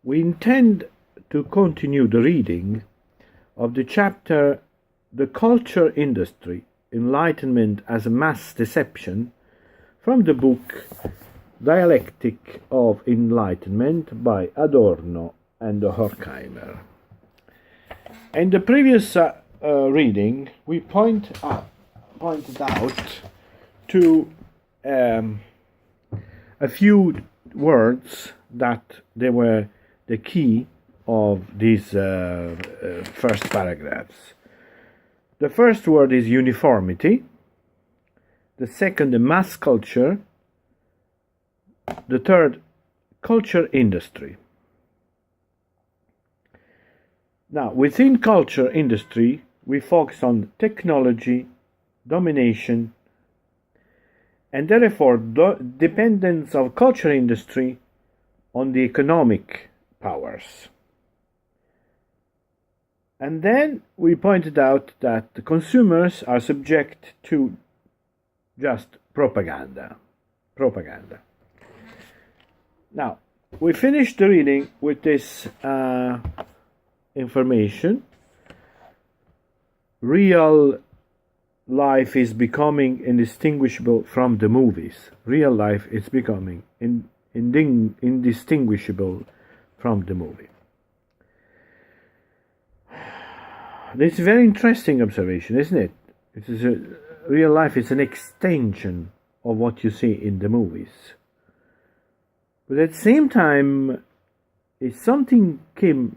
We intend to continue the reading of the chapter The Culture Industry, Enlightenment as a Mass Deception from the book Dialectic of Enlightenment by Adorno and Horkheimer. In the previous reading, we pointed out to a few words that they were the key of these first paragraphs. The first word is uniformity. The second, the mass culture. The third, culture industry. Now, within culture industry, we focus on technology, domination, and therefore dependence of culture industry on the economic powers. And then we pointed out that the consumers are subject to just propaganda. Now, we finished the reading with this information. Real life is becoming indistinguishable from the movies. Real life is becoming indistinguishable from the movie. This is a very interesting observation, isn't it? Real life is an extension of what you see in the movies. But at the same time, something came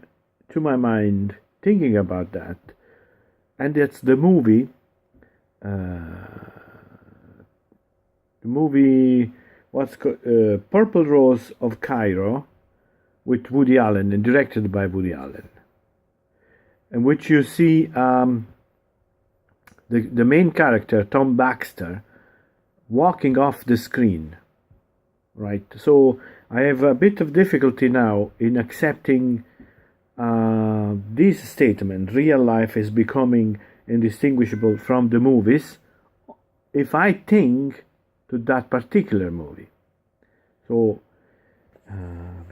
to my mind thinking about that, and that's the movie. Purple Rose of Cairo with Woody Allen and directed by Woody Allen, in which you see the main character, Tom Baxter, walking off the screen, right? So I have a bit of difficulty now in accepting this statement, real life is becoming indistinguishable from the movies, if I think to that particular movie. So,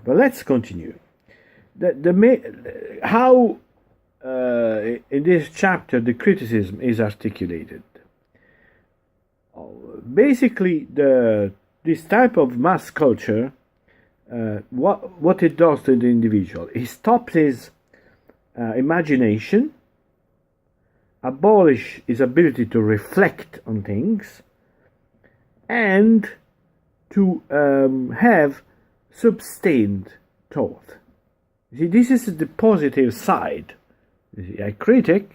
but let's continue. How in this chapter the criticism is articulated. Basically, this type of mass culture, what it does to the individual, it stops his imagination, abolish his ability to reflect on things, and to have sustained thought. You see, this is the positive side. You see, a critic,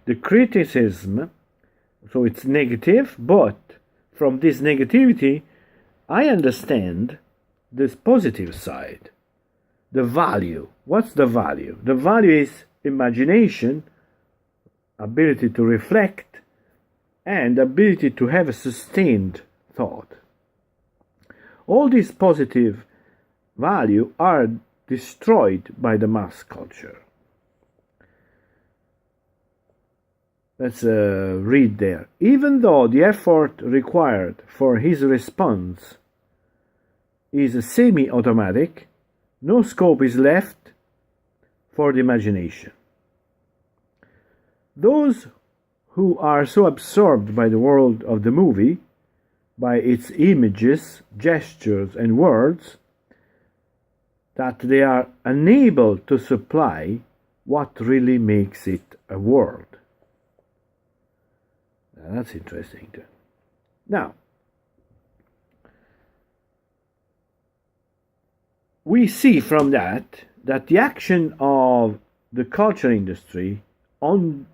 the criticism, so it's negative, but from this negativity, I understand this positive side. The value. What's the value? The value is imagination, ability to reflect, and ability to have a sustained thought. All these positive value are destroyed by the mass culture. Let's read there. Even though the effort required for his response is semi-automatic, no scope is left for the imagination. Those who are so absorbed by the world of the movie, by its images, gestures, and words, that they are unable to supply what really makes it a world. That's interesting too. Now, we see from that the action of the culture industry on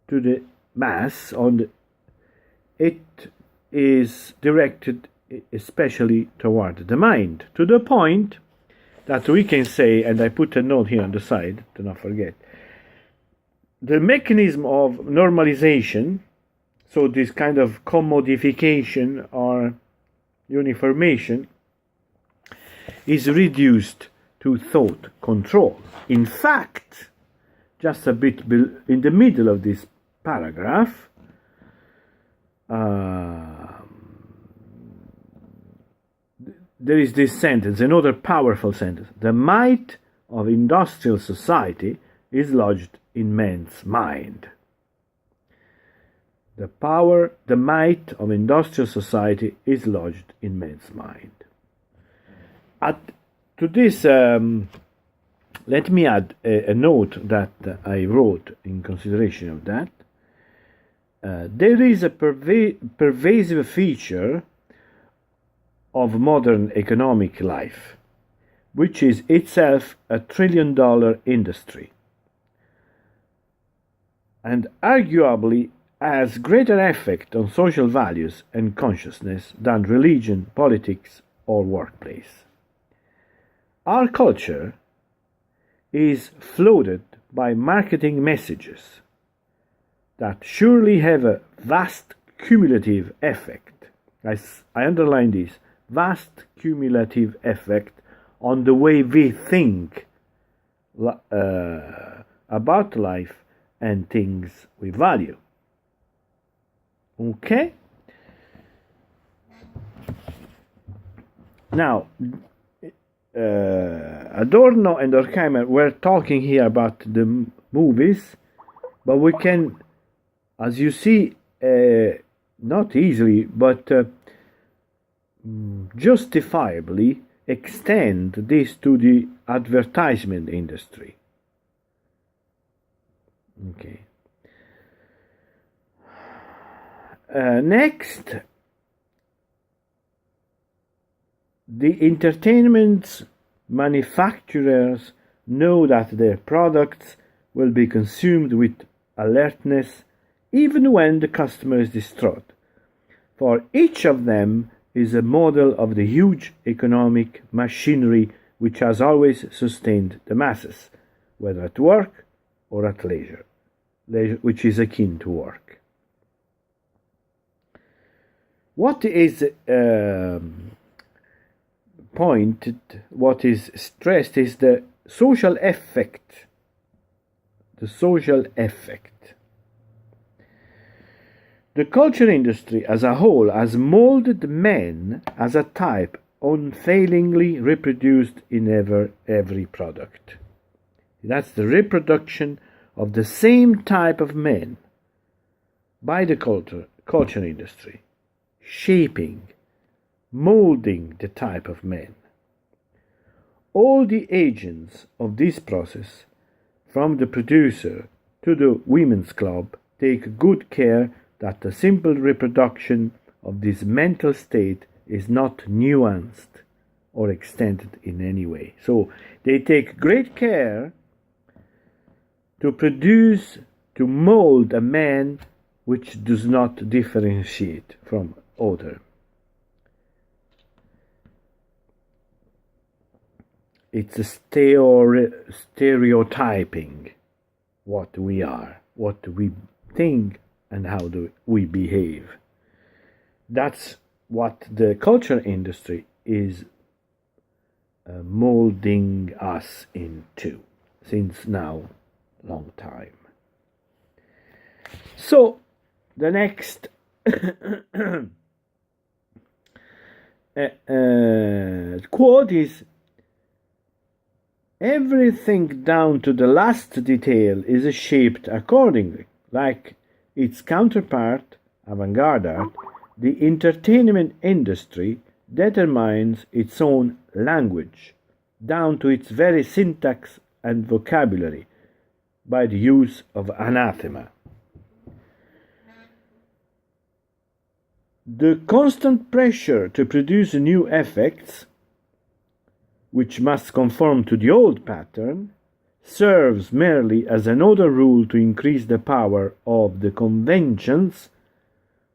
to the mass, it is directed especially toward the mind, to the point that we can say, and I put a note here on the side to not forget, the mechanism of normalization, so this kind of commodification or uniformation, is reduced to thought control. In fact, just a bit in the middle of this paragraph, there is this sentence, another powerful sentence. The might of industrial society is lodged in man's mind. The might of industrial society is lodged in man's mind. To this, let me add a note that I wrote in consideration of that. There is a pervasive feature of modern economic life, which is itself a trillion-dollar industry, and arguably has greater effect on social values and consciousness than religion, politics, or workplace. Our culture is flooded by marketing messages that surely have a vast cumulative effect. I underline this, vast cumulative effect on the way we think about life and things we value. Okay? Now, Adorno and Horkheimer were talking here about the movies, but we can, as you see, not easily, but justifiably extend this to the advertisement industry. Okay. Next, the entertainment manufacturers know that their products will be consumed with alertness even when the customer is distraught, for each of them is a model of the huge economic machinery which has always sustained the masses, whether at work or at leisure, which is akin to work. What is what is stressed is the social effect. The social effect. The culture industry as a whole has molded men as a type unfailingly reproduced in every product. That's the reproduction of the same type of men by the culture industry, shaping, molding the type of men. All the agents of this process, from the producer to the women's club, take good care that the simple reproduction of this mental state is not nuanced or extended in any way. So they take great care to produce, to mold a man which does not differentiate from other. It's a stereotyping what we are, what we think, and how do we behave. That's what the culture industry is molding us into since now long time. So the next quote is, everything down to the last detail is shaped accordingly. Like its counterpart, avant-garde art, the entertainment industry determines its own language, down to its very syntax and vocabulary, by the use of anathema. The constant pressure to produce new effects, which must conform to the old pattern, serves merely as another rule to increase the power of the conventions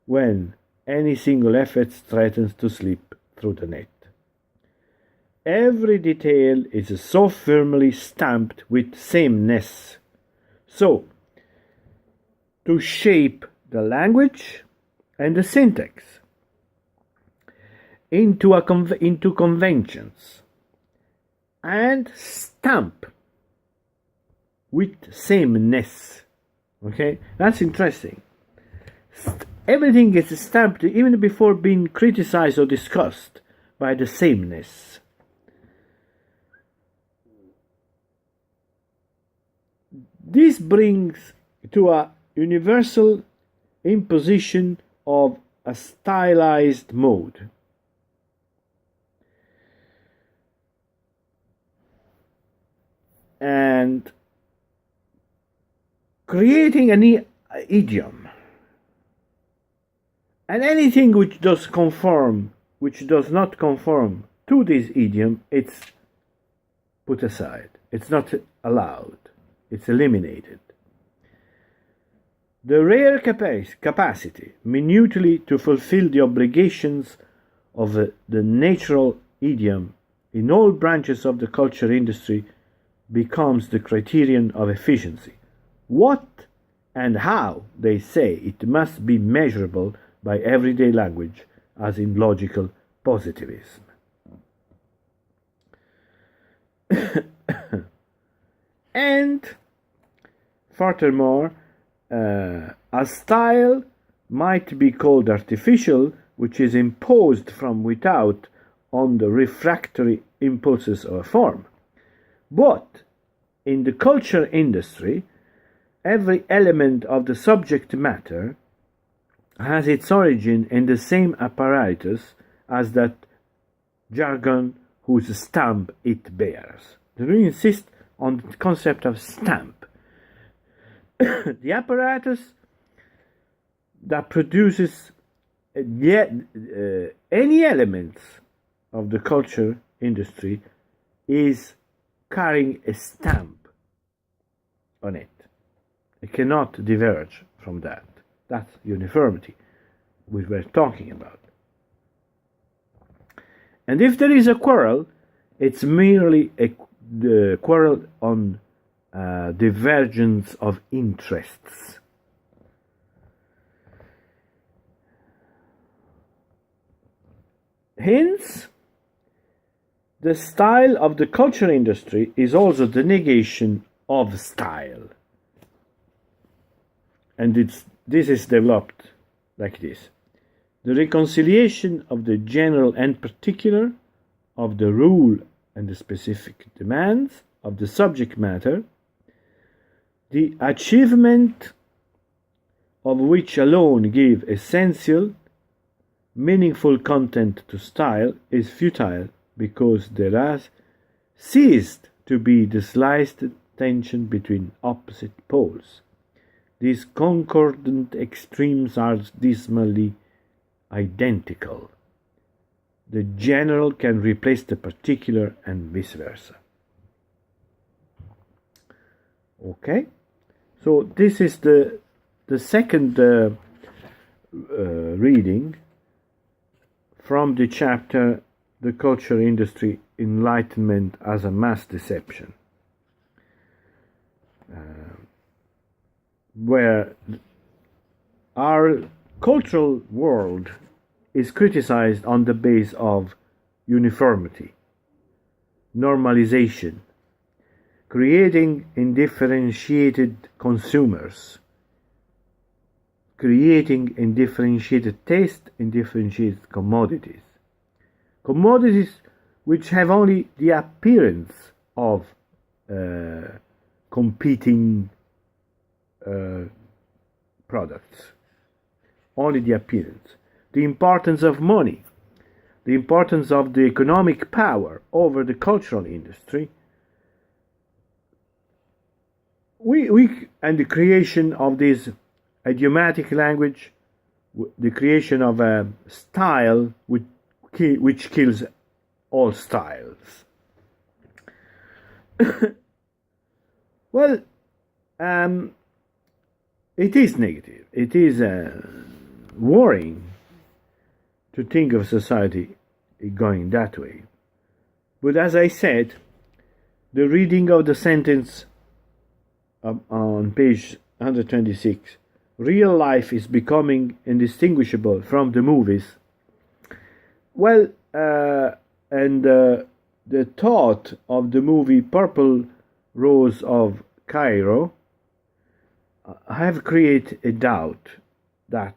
when any single effect threatens to slip through the net. Every detail is so firmly stamped with sameness, so to shape the language and the syntax into conventions and stamp with sameness. Okay, that's interesting. Everything is stamped even before being criticized or discussed by the sameness. This brings to a universal imposition of a stylized mode. And creating an idiom. And anything which does not conform to this idiom, it's put aside. It's not allowed. It's eliminated. The rare capacity minutely to fulfill the obligations of the natural idiom in all branches of the culture industry becomes the criterion of efficiency. What and how, they say, it must be measurable by everyday language, as in logical positivism. And furthermore, a style might be called artificial, which is imposed from without on the refractory impulses of a form. But in the culture industry, every element of the subject matter has its origin in the same apparatus as that jargon whose stamp it bears. We insist on the concept of stamp. The apparatus that produces any elements of the culture industry is carrying a stamp on it. It cannot diverge from that. That's uniformity we were talking about. And if there is a quarrel, it's merely a quarrel on divergence of interests. Hence, the style of the culture industry is also the negation of style. And this is developed like this. The reconciliation of the general and particular, of the rule and the specific demands of the subject matter, the achievement of which alone give essential, meaningful content to style, is futile because there has ceased to be the slightest tension between opposite poles. These concordant extremes are dismally identical. The general can replace the particular and vice versa. Okay, so this is the second reading from the chapter The Culture Industry, Enlightenment as a Mass Deception, where our cultural world is criticized on the basis of uniformity, normalization, creating indifferentiated consumers, creating indifferentiated taste, indifferentiated commodities. Commodities which have only the appearance of competing products, only the appearance. The importance of money, the importance of the economic power over the cultural industry, and the creation of this idiomatic language, the creation of a style which kills all styles. Well, it is negative. It is worrying to think of society going that way. But as I said, the reading of the sentence on page 126, real life is becoming indistinguishable from the movies. Well, and the thought of the movie Purple Rose of Cairo have created a doubt that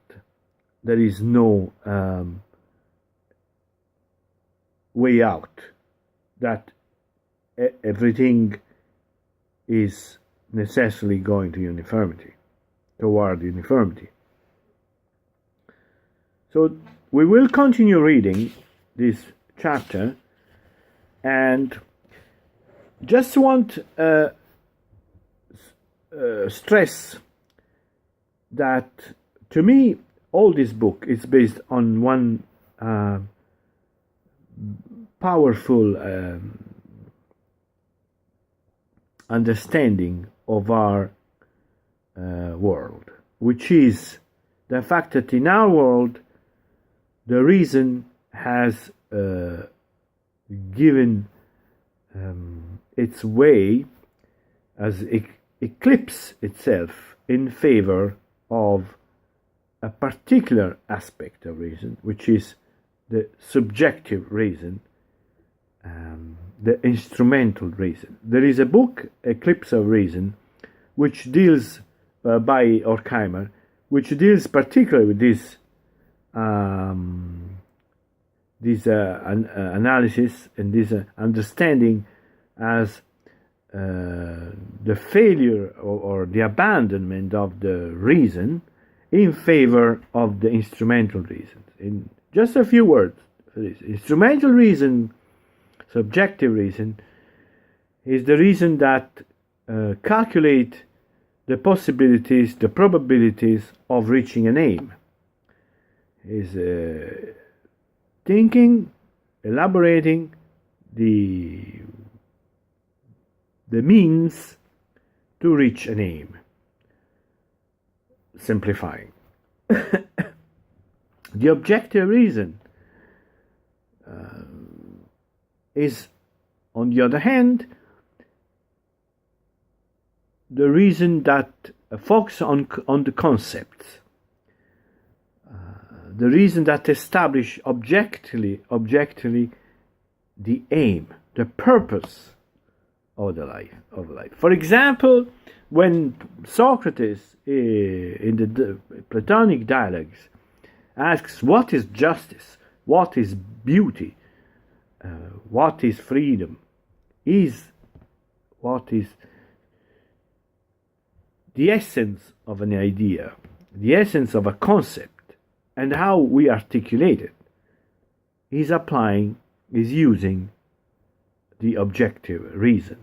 there is no way out, that everything is necessarily going to uniformity, toward uniformity. So we will continue reading this chapter, and just want stress that, to me, all this book is based on one powerful understanding of our world, which is the fact that in our world the reason has given its way, as eclipse itself in favor of a particular aspect of reason, which is the subjective reason, the instrumental reason. There is a book, Eclipse of Reason, which deals, by Horkheimer, which deals particularly with this analysis and this understanding as the failure or the abandonment of the reason in favor of the instrumental reasons. In just a few words, instrumental reason, subjective reason, is the reason that calculate the possibilities, the probabilities of reaching an aim. Is thinking, elaborating the means to reach an aim. Simplifying. The objective reason is, on the other hand, the reason that focuses on the concepts, the reason that establish objectively the aim, the purpose of the life. For example, when Socrates in the Platonic dialogues asks what is justice, what is beauty, what is freedom, what is the essence of an idea, the essence of a concept, and how we articulate it, is using the objective reason.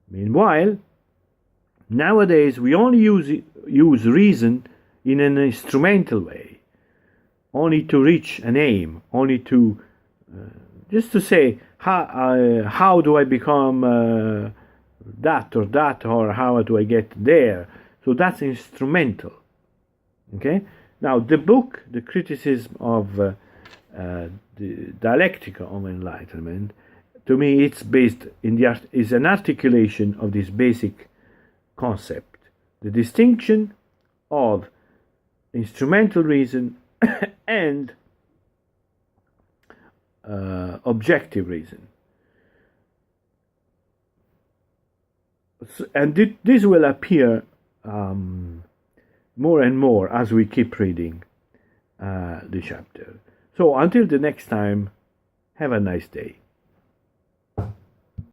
Meanwhile, nowadays we only use reason in an instrumental way, only to reach an aim, only to just to say how do I become that, or how do I get there. So that's instrumental. Okay. Now the book, the criticism of the Dialectic of Enlightenment, to me it's based in is an articulation of this basic concept, the distinction of instrumental reason and objective reason. And this will appear more and more as we keep reading the chapter. So until the next time, have a nice day.